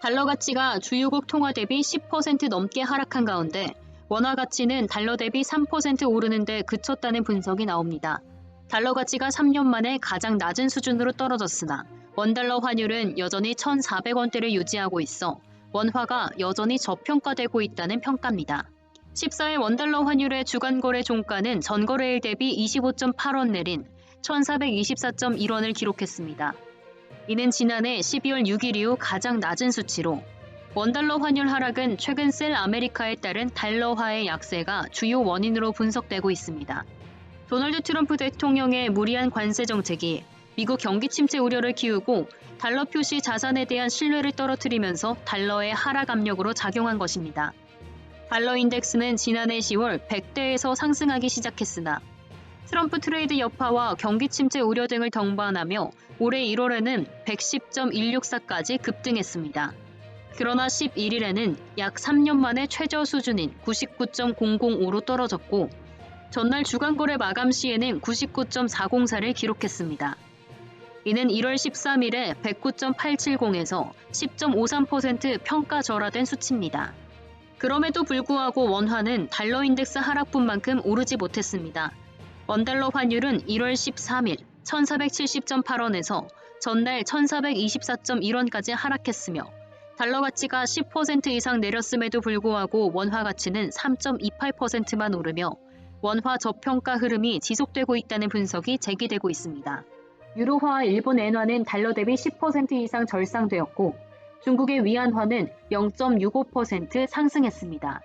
Speaker 2: 달러 가치가 주요국 통화 대비 10% 넘게 하락한 가운데 원화 가치는 달러 대비 3% 오르는 데 그쳤다는 분석이 나옵니다. 달러 가치가 3년 만에 가장 낮은 수준으로 떨어졌으나 원달러 환율은 여전히 1,400원대를 유지하고 있어 원화가 여전히 저평가되고 있다는 평가입니다. 14일 원달러 환율의 주간 거래 종가는 전거래일 대비 25.8원 내린 1,424.1원을 기록했습니다. 이는 지난해 12월 6일 이후 가장 낮은 수치로 원달러 환율 하락은 최근 셀 아메리카에 따른 달러화의 약세가 주요 원인으로 분석되고 있습니다. 도널드 트럼프 대통령의 무리한 관세 정책이 미국 경기 침체 우려를 키우고 달러 표시 자산에 대한 신뢰를 떨어뜨리면서 달러의 하락 압력으로 작용한 것입니다. 달러 인덱스는 지난해 10월 100대에서 상승하기 시작했으나 트럼프 트레이드 여파와 경기 침체 우려 등을 동반하며 올해 1월에는 110.164까지 급등했습니다. 그러나 11일에는 약 3년 만에 최저 수준인 99.005로 떨어졌고 전날 주간거래 마감 시에는 99.404를 기록했습니다. 이는 1월 13일에 109.870에서 10.53% 평가 절하된 수치입니다. 그럼에도 불구하고 원화는 달러 인덱스 하락분만큼 오르지 못했습니다. 원달러 환율은 1월 13일 1,470.8원에서 전날 1,424.1원까지 하락했으며 달러 가치가 10% 이상 내렸음에도 불구하고 원화 가치는 3.28%만 오르며 원화 저평가 흐름이 지속되고 있다는 분석이 제기되고 있습니다. 유로화와 일본 엔화는 달러 대비 10% 이상 절상되었고 중국의 위안화는 0.65% 상승했습니다.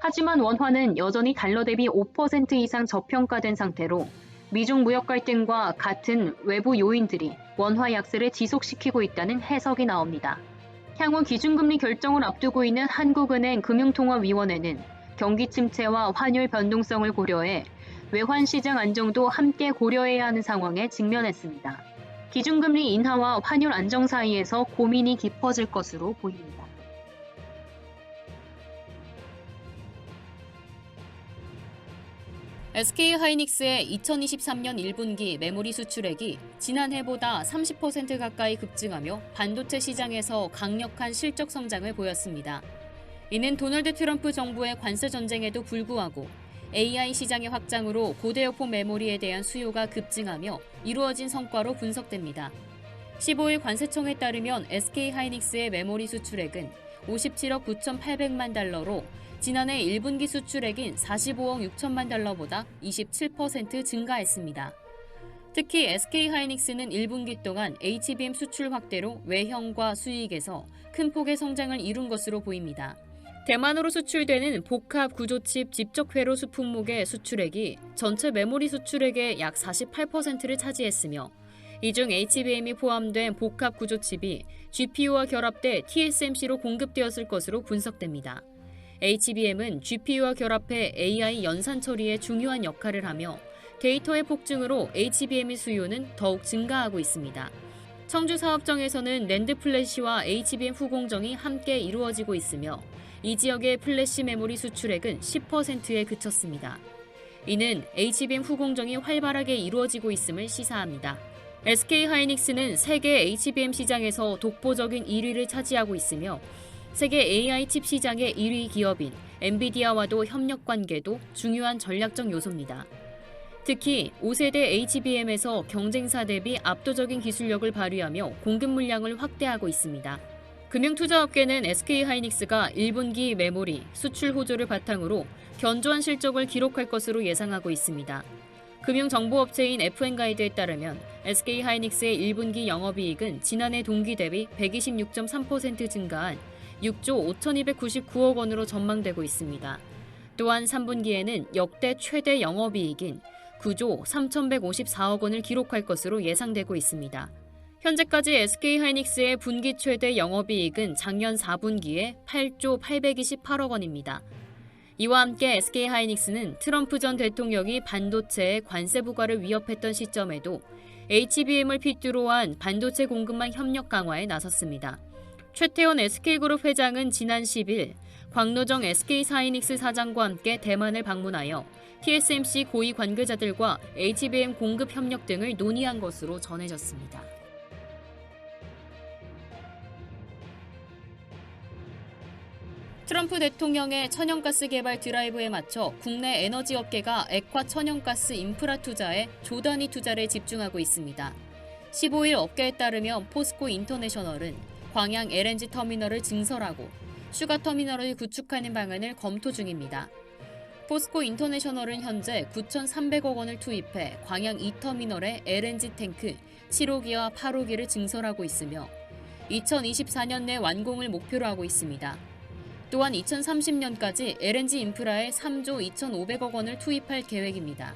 Speaker 2: 하지만 원화는 여전히 달러 대비 5% 이상 저평가된 상태로 미중 무역 갈등과 같은 외부 요인들이 원화 약세를 지속시키고 있다는 해석이 나옵니다. 향후 기준금리 결정을 앞두고 있는 한국은행 금융통화위원회는 경기 침체와 환율 변동성을 고려해 외환시장 안정도 함께 고려해야 하는 상황에 직면했습니다. 기준금리 인하와 환율 안정 사이에서 고민이 깊어질 것으로 보입니다. SK하이닉스의 2023년 1분기 메모리 수출액이 지난해보다 30% 가까이 급증하며 반도체 시장에서 강력한 실적 성장을 보였습니다. 이는 도널드 트럼프 정부의 관세 전쟁에도 불구하고 AI 시장의 확장으로 고대역폭 메모리에 대한 수요가 급증하며 이루어진 성과로 분석됩니다. 15일 관세청에 따르면 SK하이닉스의 메모리 수출액은 57억 9,800만 달러로 지난해 1분기 수출액인 45억 6천만 달러보다 27% 증가했습니다. 특히 SK하이닉스는 1분기 동안 HBM 수출 확대로 외형과 수익에서 큰 폭의 성장을 이룬 것으로 보입니다. 대만으로 수출되는 복합 구조칩 집적회로 수품목의 수출액이 전체 메모리 수출액의 약 48%를 차지했으며 이 중 HBM이 포함된 복합 구조칩이 GPU와 결합돼 TSMC로 공급되었을 것으로 분석됩니다. HBM은 GPU와 결합해 AI 연산 처리에 중요한 역할을 하며 데이터의 폭증으로 HBM의 수요는 더욱 증가하고 있습니다. 청주 사업장에서는 낸드 플래시와 HBM 후공정이 함께 이루어지고 있으며 이 지역의 플래시 메모리 수출액은 10%에 그쳤습니다. 이는 HBM 후공정이 활발하게 이루어지고 있음을 시사합니다. SK하이닉스는 세계 HBM 시장에서 독보적인 1위를 차지하고 있으며 세계 AI 칩 시장의 1위 기업인 엔비디아와도 협력 관계도 중요한 전략적 요소입니다. 특히 5세대 HBM에서 경쟁사 대비 압도적인 기술력을 발휘하며 공급 물량을 확대하고 있습니다. 금융투자업계는 SK하이닉스가 1분기 메모리, 수출 호조를 바탕으로 견조한 실적을 기록할 것으로 예상하고 있습니다. 금융정보업체인 FN가이드에 따르면 SK하이닉스의 1분기 영업이익은 지난해 동기 대비 126.3% 증가한 6조 5,299억 원으로 전망되고 있습니다. 또한 3분기에는 역대 최대 영업이익인 9조 3,154억 원을 기록할 것으로 예상되고 있습니다. 현재까지 SK하이닉스의 분기 최대 영업이익은 작년 4분기에 8조 828억 원입니다. 이와 함께 SK하이닉스는 트럼프 전 대통령이 반도체의 관세 부과를 위협했던 시점에도 HBM을 필두로 한 반도체 공급망 협력 강화에 나섰습니다. 최태원 SK그룹 회장은 지난 10일 광노정 SK하이닉스 사장과 함께 대만을 방문하여 TSMC 고위 관계자들과 HBM 공급 협력 등을 논의한 것으로 전해졌습니다. 트럼프 대통령의 천연가스 개발 드라이브에 맞춰 국내 에너지 업계가 액화 천연가스 인프라 투자에 조단위 투자를 집중하고 있습니다. 15일 업계에 따르면 포스코 인터내셔널은 광양 LNG 터미널을 증설하고 슈가 터미널을 구축하는 방안을 검토 중입니다. 포스코 인터내셔널은 현재 9,300억 원을 투입해 광양 2터미널에 LNG 탱크 7호기와 8호기를 증설하고 있으며 2024년 내 완공을 목표로 하고 있습니다. 또한 2030년까지 LNG 인프라에 3조 2,500억 원을 투입할 계획입니다.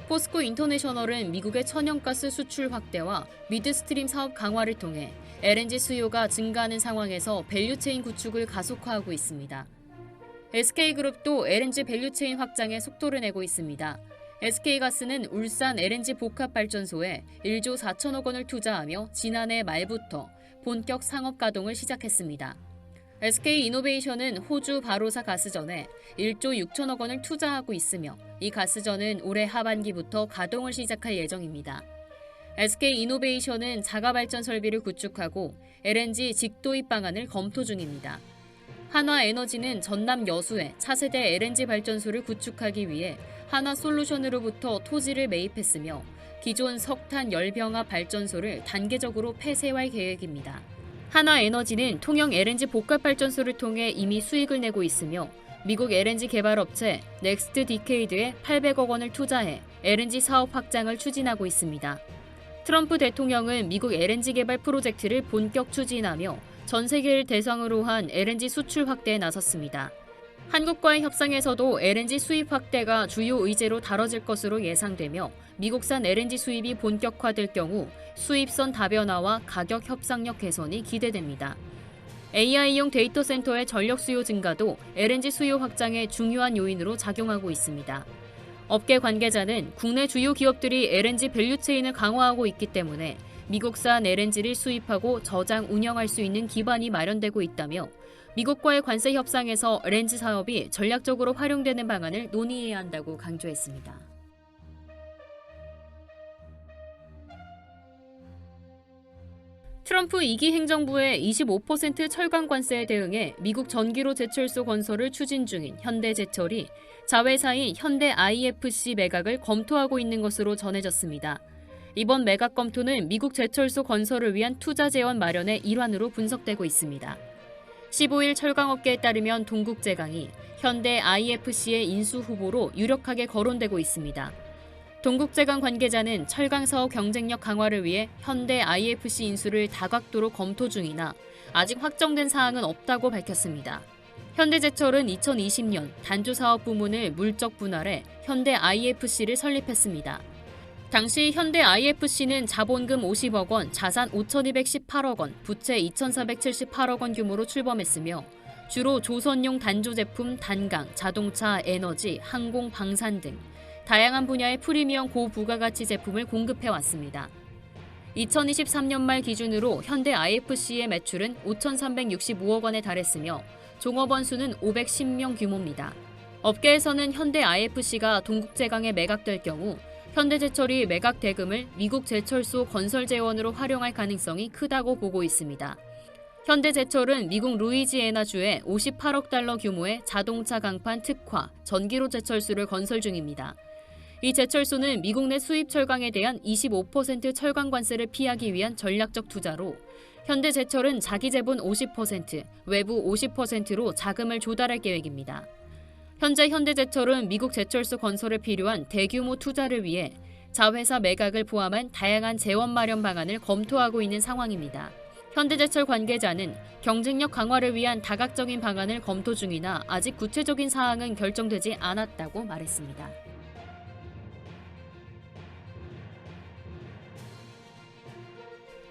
Speaker 2: 포스코 인터내셔널은 미국의 천연가스 수출 확대와 미드스트림 사업 강화를 통해 LNG 수요가 증가하는 상황에서 밸류체인 구축을 가속화하고 있습니다. SK그룹도 LNG 밸류체인 확장에 속도를 내고 있습니다. SK가스는 울산 LNG 복합발전소에 1조 4천억 원을 투자하며 지난해 말부터 본격 상업 가동을 시작했습니다. SK이노베이션은 호주 바로사 가스전에 1조 6천억 원을 투자하고 있으며 이 가스전은 올해 하반기부터 가동을 시작할 예정입니다. SK이노베이션은 자가발전 설비를 구축하고 LNG 직도입 방안을 검토 중입니다. 한화에너지는 전남 여수에 차세대 LNG 발전소를 구축하기 위해 한화솔루션으로부터 토지를 매입했으며 기존 석탄 열병합 발전소를 단계적으로 폐쇄할 계획입니다. 한화에너지는 통영 LNG 복합발전소를 통해 이미 수익을 내고 있으며 미국 LNG 개발업체 넥스트 디케이드에 800억 원을 투자해 LNG 사업 확장을 추진하고 있습니다. 트럼프 대통령은 미국 LNG 개발 프로젝트를 본격 추진하며 전 세계를 대상으로 한 LNG 수출 확대에 나섰습니다. 한국과의 협상에서도 LNG 수입 확대가 주요 의제로 다뤄질 것으로 예상되며 미국산 LNG 수입이 본격화될 경우 수입선 다변화와 가격 협상력 개선이 기대됩니다. AI용 데이터 센터의 전력 수요 증가도 LNG 수요 확장의 중요한 요인으로 작용하고 있습니다. 업계 관계자는 국내 주요 기업들이 LNG 밸류체인을 강화하고 있기 때문에 미국산 LNG를 수입하고 저장, 운영할 수 있는 기반이 마련되고 있다며 미국과의 관세 협상에서 LNG 사업이 전략적으로 활용되는 방안을 논의해야 한다고 강조했습니다. 트럼프 2기 행정부의 25% 철강 관세에 대응해 미국 전기로 제철소 건설을 추진 중인 현대제철이 자회사인 현대 IFC 매각을 검토하고 있는 것으로 전해졌습니다. 이번 매각 검토는 미국 제철소 건설을 위한 투자 재원 마련의 일환으로 분석되고 있습니다. 15일 철강업계에 따르면 동국제강이 현대 IFC의 인수 후보로 유력하게 거론되고 있습니다. 동국제강 관계자는 철강 사업 경쟁력 강화를 위해 현대 IFC 인수를 다각도로 검토 중이나 아직 확정된 사항은 없다고 밝혔습니다. 현대제철은 2020년 단조 사업 부문을 물적 분할해 현대 IFC를 설립했습니다. 당시 현대 IFC는 자본금 50억 원, 자산 5,218억 원, 부채 2,478억 원 규모로 출범했으며 주로 조선용 단조 제품, 단강, 자동차, 에너지, 항공, 방산 등 다양한 분야의 프리미엄 고부가가치 제품을 공급해왔습니다. 2023년 말 기준으로 현대 IFC의 매출은 5,365억 원에 달했으며 종업원 수는 510명 규모입니다. 업계에서는 현대 IFC가 동국제강에 매각될 경우 현대제철이 매각 대금을 미국 제철소 건설 재원으로 활용할 가능성이 크다고 보고 있습니다. 현대제철은 미국 루이지애나주에 58억 달러 규모의 자동차 강판 특화, 전기로 제철소를 건설 중입니다. 이 제철소는 미국 내 수입 철강에 대한 25% 철강 관세를 피하기 위한 전략적 투자로 현대제철은 자기 재본 50%, 외부 50%로 자금을 조달할 계획입니다. 현재 현대제철은 미국 제철소 건설에 필요한 대규모 투자를 위해 자회사 매각을 포함한 다양한 재원 마련 방안을 검토하고 있는 상황입니다. 현대제철 관계자는 경쟁력 강화를 위한 다각적인 방안을 검토 중이나 아직 구체적인 사항은 결정되지 않았다고 말했습니다.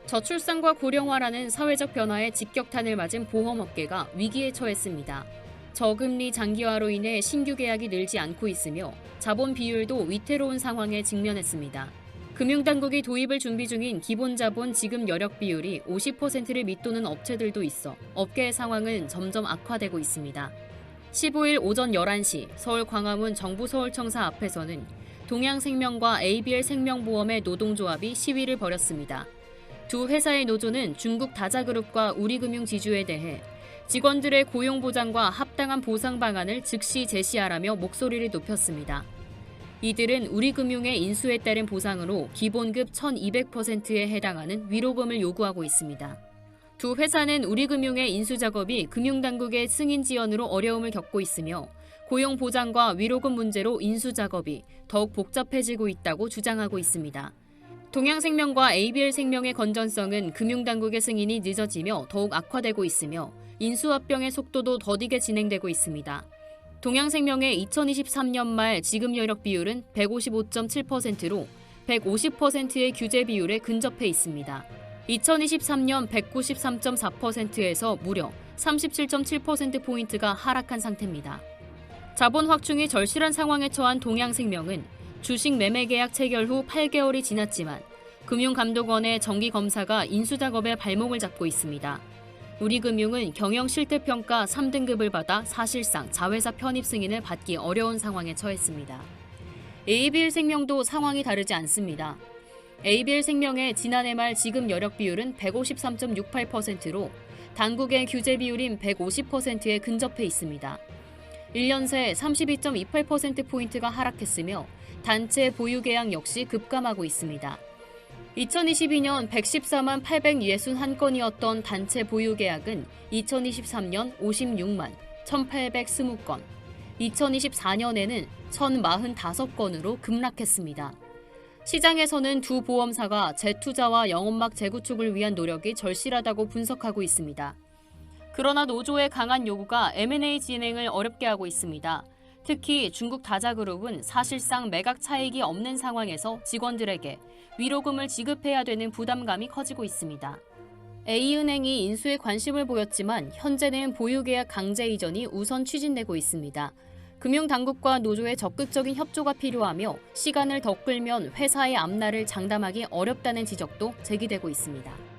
Speaker 2: 저출산과 고령화라는 사회적 변화에 직격탄을 맞은 보험업계가 위기에 처했습니다. 저금리 장기화로 인해 신규 계약이 늘지 않고 있으며 자본 비율도 위태로운 상황에 직면했습니다. 금융당국이 도입을 준비 중인 기본자본 지급 여력 비율이 50%를 밑도는 업체들도 있어 업계의 상황은 점점 악화되고 있습니다. 15일 오전 11시 서울 광화문 정부서울청사 앞에서는 동양생명과 ABL생명보험의 노동조합이 시위를 벌였습니다. 두 회사의 노조는 중국 다자그룹과 우리금융지주에 대해 직원들의 고용보장과 합당한 보상 방안을 즉시 제시하라며 목소리를 높였습니다. 이들은 우리금융의 인수에 따른 보상으로 기본급 1,200%에 해당하는 위로금을 요구하고 있습니다. 두 회사는 우리금융의 인수 작업이 금융당국의 승인 지연으로 어려움을 겪고 있으며 고용보장과 위로금 문제로 인수 작업이 더욱 복잡해지고 있다고 주장하고 있습니다. 동양생명과 ABL생명의 건전성은 금융당국의 승인이 늦어지며 더욱 악화되고 있으며 인수합병의 속도도 더디게 진행되고 있습니다. 동양생명의 2023년 말 지급 여력 비율은 155.7%로 150%의 규제 비율에 근접해 있습니다. 2023년 193.4%에서 무려 37.7%포인트가 하락한 상태입니다. 자본 확충이 절실한 상황에 처한 동양생명은 주식 매매 계약 체결 후 8개월이 지났지만 금융감독원의 정기검사가 인수작업에 발목을 잡고 있습니다. 우리금융은 경영실태평가 3등급을 받아 사실상 자회사 편입 승인을 받기 어려운 상황에 처했습니다. ABL생명도 상황이 다르지 않습니다. ABL생명의 지난해 말 지급 여력 비율은 153.68%로 당국의 규제 비율인 150%에 근접해 있습니다. 1년 새 32.28%포인트가 하락했으며 단체 보유 계약 역시 급감하고 있습니다. 2022년 114만 861건이었던 단체 보유 계약은 2023년 56만 1,820건, 2024년에는 1,045건으로 급락했습니다. 시장에서는 두 보험사가 재투자와 영업막 재구축을 위한 노력이 절실하다고 분석하고 있습니다. 그러나 노조의 강한 요구가 M&A 진행을 어렵게 하고 있습니다. 특히 중국 다자그룹은 사실상 매각 차익이 없는 상황에서 직원들에게 위로금을 지급해야 되는 부담감이 커지고 있습니다. A은행이 인수에 관심을 보였지만 현재는 보유계약 강제 이전이 우선 추진되고 있습니다. 금융당국과 노조의 적극적인 협조가 필요하며 시간을 더 끌면 회사의 앞날을 장담하기 어렵다는 지적도 제기되고 있습니다.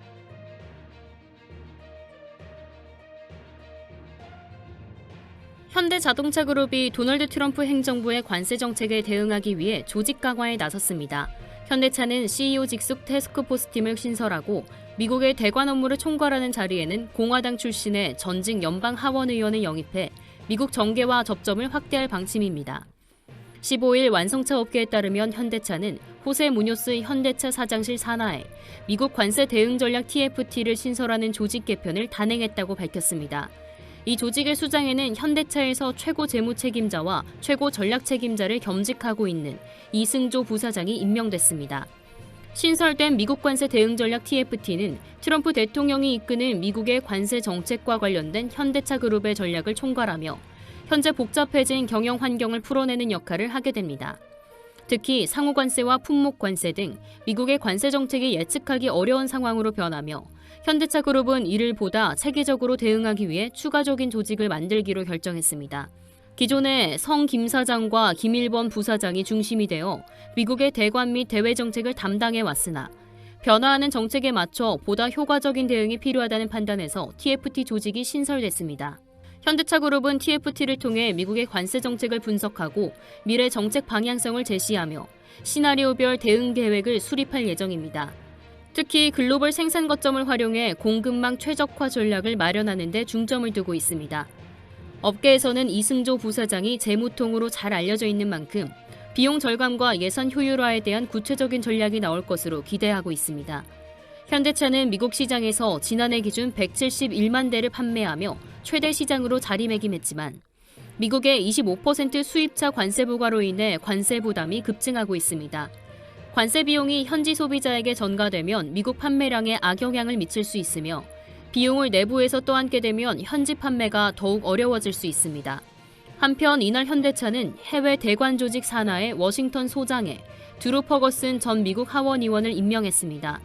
Speaker 2: 현대자동차그룹이 도널드 트럼프 행정부의 관세 정책에 대응하기 위해 조직 강화에 나섰습니다. 현대차는 CEO 직속 태스크포스 팀을 신설하고 미국의 대관 업무를 총괄하는 자리에는 공화당 출신의 전직 연방 하원 의원을 영입해 미국 정계와 접점을 확대할 방침입니다. 15일 완성차 업계에 따르면 현대차는 호세 무뇨스 현대차 사장실 산하에 미국 관세 대응 전략 TFT를 신설하는 조직 개편을 단행했다고 밝혔습니다. 이 조직의 수장에는 현대차에서 최고 재무 책임자와 최고 전략 책임자를 겸직하고 있는 이승조 부사장이 임명됐습니다. 신설된 미국 관세 대응 전략 TFT는 트럼프 대통령이 이끄는 미국의 관세 정책과 관련된 현대차 그룹의 전략을 총괄하며 현재 복잡해진 경영 환경을 풀어내는 역할을 하게 됩니다. 특히 상호 관세와 품목 관세 등 미국의 관세 정책이 예측하기 어려운 상황으로 변하며 현대차 그룹은 이를 보다 체계적으로 대응하기 위해 추가적인 조직을 만들기로 결정했습니다. 기존의 성 김 사장과 김일번 부사장이 중심이 되어 미국의 대관 및 대외 정책을 담당해 왔으나 변화하는 정책에 맞춰 보다 효과적인 대응이 필요하다는 판단에서 TFT 조직이 신설됐습니다. 현대차 그룹은 TFT를 통해 미국의 관세 정책을 분석하고 미래 정책 방향성을 제시하며 시나리오별 대응 계획을 수립할 예정입니다. 특히 글로벌 생산 거점을 활용해 공급망 최적화 전략을 마련하는 데 중점을 두고 있습니다. 업계에서는 이승조 부사장이 재무통으로 잘 알려져 있는 만큼 비용 절감과 예산 효율화에 대한 구체적인 전략이 나올 것으로 기대하고 있습니다. 현대차는 미국 시장에서 지난해 기준 171만 대를 판매하며 최대 시장으로 자리매김했지만 미국의 25% 수입차 관세 부과로 인해 관세 부담이 급증하고 있습니다. 관세 비용이 현지 소비자에게 전가되면 미국 판매량에 악영향을 미칠 수 있으며 비용을 내부에서 떠안게 되면 현지 판매가 더욱 어려워질 수 있습니다. 한편 이날 현대차는 해외 대관 조직 산하의 워싱턴 소장에 드루 퍼거슨 전 미국 하원 의원을 임명했습니다.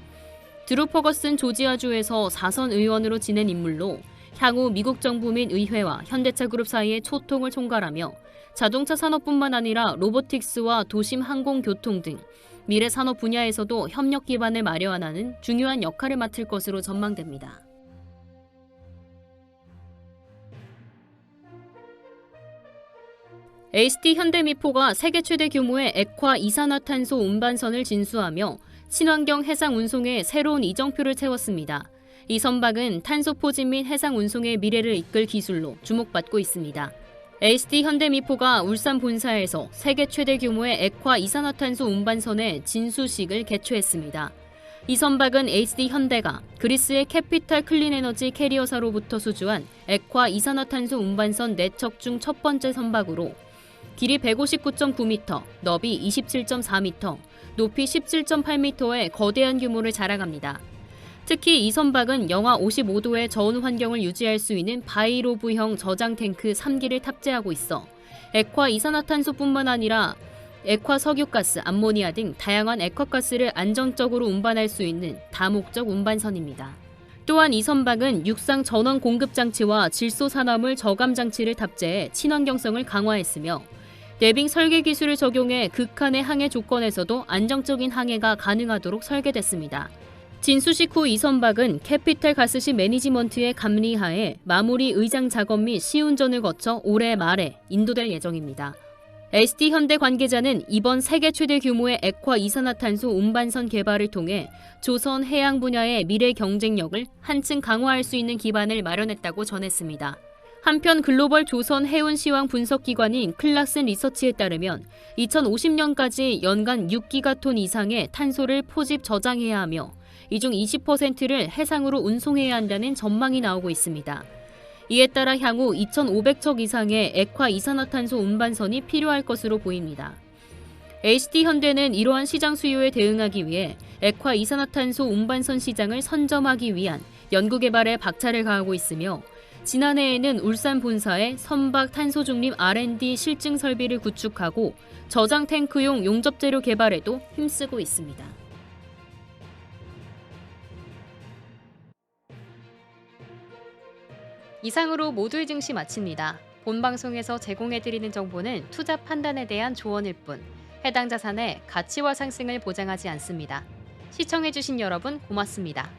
Speaker 2: 드루 퍼거슨 조지아주에서 4선 의원으로 지낸 인물로 향후 미국 정부 및 의회와 현대차 그룹 사이의 소통을 총괄하며 자동차 산업뿐만 아니라 로보틱스와 도심 항공교통 등 미래 산업 분야에서도 협력 기반을 마련하는 중요한 역할을 맡을 것으로 전망됩니다. ST 현대미포가 세계 최대 규모의 액화 이산화탄소 운반선을 진수하며 친환경 해상 운송에 새로운 이정표를 세웠습니다. 이 선박은 탄소 포집 및 해상 운송의 미래를 이끌 기술로 주목받고 있습니다. ST 현대미포가 울산 본사에서 세계 최대 규모의 액화 이산화탄소 운반선의 진수식을 개최했습니다. 이 선박은 ST 현대가 그리스의 캐피탈 클린에너지 캐리어사로부터 수주한 액화 이산화탄소 운반선 4척 중 첫 번째 선박으로 길이 159.9m, 너비 27.4m, 높이 17.8m의 거대한 규모를 자랑합니다. 특히 이 선박은 영하 55도의 저온 환경을 유지할 수 있는 바이로브형 저장 탱크 3기를 탑재하고 있어 액화 이산화탄소뿐만 아니라 액화 석유가스, 암모니아 등 다양한 액화가스를 안정적으로 운반할 수 있는 다목적 운반선입니다. 또한 이 선박은 육상 전원 공급 장치와 질소 산화물 저감 장치를 탑재해 친환경성을 강화했으며 내빙 설계 기술을 적용해 극한의 항해 조건에서도 안정적인 항해가 가능하도록 설계됐습니다. 진수식 후 이 선박은 캐피탈 가스시 매니지먼트의 감리하에 마무리 의장 작업 및 시운전을 거쳐 올해 말에 인도될 예정입니다. ST 현대 관계자는 이번 세계 최대 규모의 액화 이산화탄소 운반선 개발을 통해 조선 해양 분야의 미래 경쟁력을 한층 강화할 수 있는 기반을 마련했다고 전했습니다. 한편 글로벌 조선 해운 시황 분석 기관인 클락슨 리서치에 따르면 2050년까지 연간 6기가톤 이상의 탄소를 포집 저장해야 하며 이 중 20%를 해상으로 운송해야 한다는 전망이 나오고 있습니다. 이에 따라 향후 2,500척 이상의 액화 이산화탄소 운반선이 필요할 것으로 보입니다. ST 현대는 이러한 시장 수요에 대응하기 위해 액화 이산화탄소 운반선 시장을 선점하기 위한 연구개발에 박차를 가하고 있으며 지난해에는 울산 본사에 선박 탄소 중립 R&D 실증 설비를 구축하고 저장 탱크용 용접재료 개발에도 힘쓰고 있습니다. 이상으로 모두의 증시 마칩니다. 본 방송에서 제공해드리는 정보는 투자 판단에 대한 조언일 뿐 해당 자산의 가치와 상승을 보장하지 않습니다. 시청해주신 여러분 고맙습니다.